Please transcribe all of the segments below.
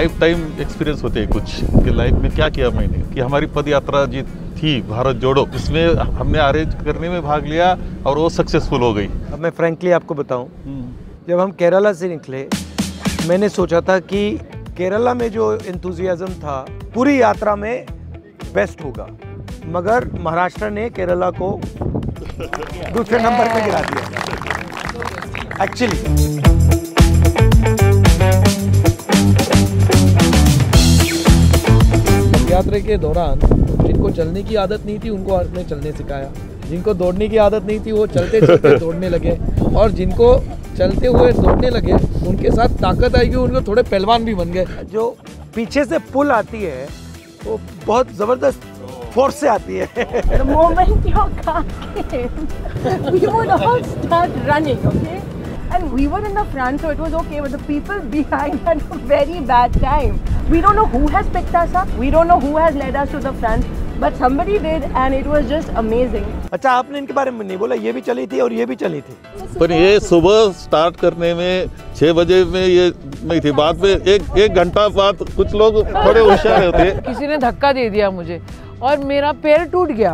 Life time experience होते हैं कुछ कि लाइफ में क्या किया मैंने, कि हमारी पद यात्रा जी थी भारत जोड़ो, इसमें हमने अरेंज करने में भाग लिया और वो सक्सेसफुल हो गई। अब मैं फ्रैंकली आपको बताऊं, जब हम केरला से निकले मैंने सोचा था कि केरला में जो एंथुजियाज्म था पूरी यात्रा में बेस्ट होगा, मगर महाराष्ट्र ने केरला को दूसरे नंबर पे गिरा दिया एक्चुअली। यात्रा के दौरान जिनको चलने की आदत नहीं थी उनको आपने चलने सिखाया, जिनको दौड़ने की आदत नहीं थी वो चलते चलते दौड़ने लगे, और जिनको चलते हुए दौड़ने लगे उनके साथ ताकत आएगी, उनको थोड़े पहलवान भी बन गए। जो पीछे से पुल आती है वो बहुत जबरदस्त फोर्स से आती है। The moment your car came, we would all start running, okay? And we were in the front, so it was okay. But the people behind had a very bad time. We don't know who has picked us up. We don't know who has led us to the front. But somebody did, and it was just amazing. अच्छा, आपने इनके बारे में नहीं बोला, ये भी चली थी और ये भी चली थी। पर ये सुबह स्टार्ट करने में 6 बजे में ये नहीं थी, बाद में एक घंटा बाद कुछ लोग थोड़े होशियार होते। किसी ने धक्का दे दिया मुझे और मेरा पैर टूट गया,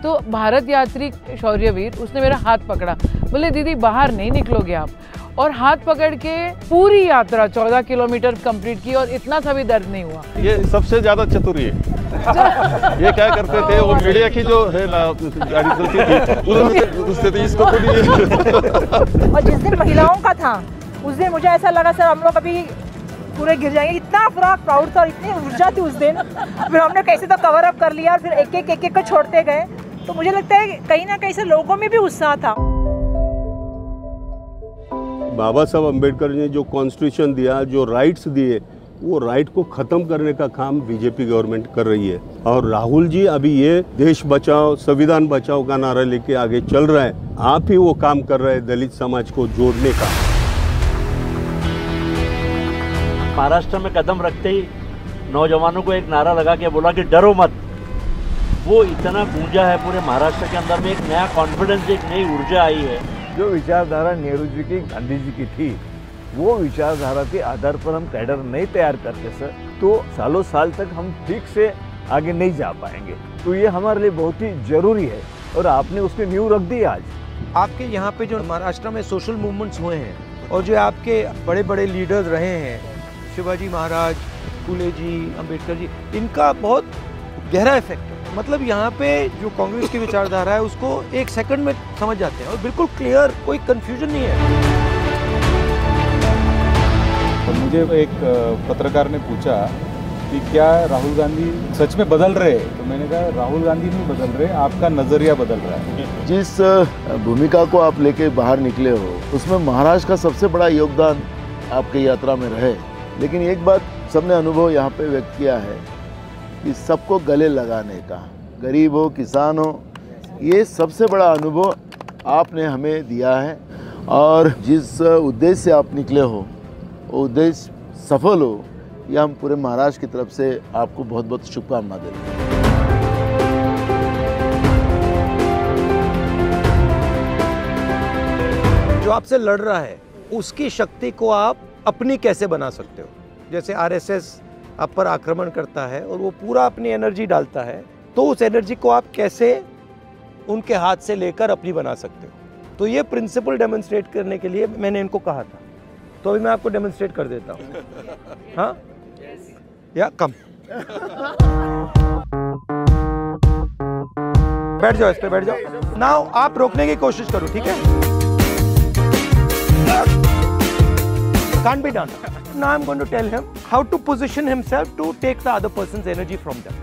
तो भारत यात्री शौर्यवीर उसने मेरा हाथ पकड़ा, बोले दीदी बाहर नहीं निकलोगे आप, और हाथ पकड़ के पूरी यात्रा 14 किलोमीटर कंप्लीट की और इतना सा भी दर्द नहीं हुआ। ये सबसे ज्यादा चतुर है। ये क्या करते थे, वो मीडिया की जो है ना गाड़ी चलती थी उससे तो इसको तो और जिस दिन महिलाओं का था उस दिन मुझे ऐसा लगा सर हम लोग अभी पूरे गिर जाएंगे, इतना पूरा क्राउड था और इतनी ऊर्जा थी उस दिन। फिर हमने कैसे तो कवर अप कर लिया और फिर एक एक को छोड़ते गए, तो मुझे लगता है कहीं ना कहीं से लोगों में भी उत्साह था। बाबा साहब अम्बेडकर ने जो कॉन्स्टिट्यूशन दिया, जो राइट्स दिए, वो राइट को ख़त्म करने का काम बीजेपी गवर्नमेंट कर रही है। और राहुल जी अभी ये देश बचाओ संविधान बचाओ का नारा लेके आगे चल रहा है, आप ही वो काम कर रहे हैं दलित समाज को जोड़ने का। महाराष्ट्र में कदम रखते ही नौजवानों को एक नारा लगा के बोला कि डरो मत, वो इतना गूंजा है पूरे महाराष्ट्र के अंदर में, एक नया कॉन्फिडेंस, एक नई ऊर्जा आई है। जो विचारधारा नेहरू जी की, गांधी जी की थी, वो विचारधारा के आधार पर हम कैडर नहीं तैयार करते सर, तो सालों साल तक हम ठीक से आगे नहीं जा पाएंगे। तो ये हमारे लिए बहुत ही जरूरी है और आपने उसकी नींव रख दी आज। आपके यहाँ पे जो महाराष्ट्र में सोशल मूवमेंट्स हुए हैं और जो आपके बड़े बड़े लीडर्स रहे हैं, शिवाजी महाराज, फूले जी, अंबेडकर जी, इनका बहुत गहरा इफेक्ट है। मतलब यहाँ पे जो कांग्रेस की विचारधारा है उसको एक सेकंड में समझ जाते हैं और बिल्कुल क्लियर, कोई कंफ्यूजन नहीं है। तो मुझे एक पत्रकार ने पूछा कि क्या राहुल गांधी सच में बदल रहे, तो मैंने कहा राहुल गांधी नहीं बदल रहे, आपका नजरिया बदल रहा है। जिस भूमिका को आप लेके बाहर निकले हो उसमें महाराष्ट्र का सबसे बड़ा योगदान आपकी यात्रा में रहे, लेकिन एक बात सबने अनुभव यहाँ पे व्यक्त किया है कि सबको गले लगाने का, गरीब हो किसान हो, ये सबसे बड़ा अनुभव आपने हमें दिया है। और जिस उद्देश्य से आप निकले हो वो उद्देश्य सफल हो, यह हम पूरे महाराष्ट्र की तरफ से आपको बहुत बहुत शुभकामना देते हैं। जो आपसे लड़ रहा है उसकी शक्ति को आप अपनी कैसे बना सकते हो। जैसे आरएसएस आप पर आक्रमण करता है और वो पूरा अपनी एनर्जी डालता है, तो उस एनर्जी को आप कैसे उनके हाथ से लेकर अपनी बना सकते हो। तो ये प्रिंसिपल डेमोन्स्ट्रेट करने के लिए मैंने इनको कहा था, तो अभी मैं आपको डेमोन्स्ट्रेट कर देता हूँ। हाँ या कम बैठ जाओ, इस पे बैठ जाओ। नाउ आप रोकने की कोशिश करो, ठीक है? Can't be done. Now I'm going to tell him how to position himself to take the other person's energy from them.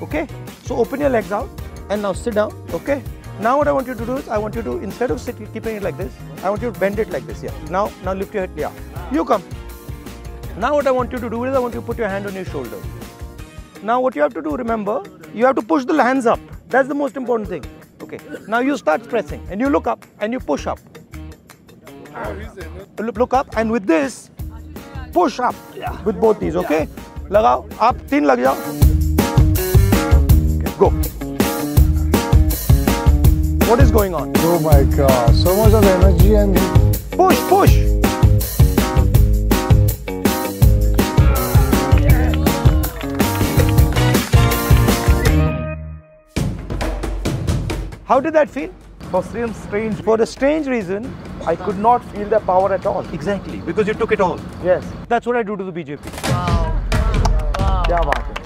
Okay? So open your legs out and now sit down. Okay? Now what I want you to do is I want you to, instead of keeping it like this, I want you to bend it like this. Yeah. Now lift your head. Yeah. You come. Now what I want you to do is I want you to put your hand on your shoulder. Now what you have to do, remember, you have to push the hands up. That's the most important thing. Okay. Now you start pressing and you look up and you push up. Look up and with this, push up with both these, okay? लगाओ, आप 3 लग जाओ. Okay, go. What is going on? Oh my God, so much of energy and push, push. How did that feel? For some strange, For a strange reason. I could not feel the power at all. Exactly, because you took it all. Yes. That's what I do to the BJP. क्या बात है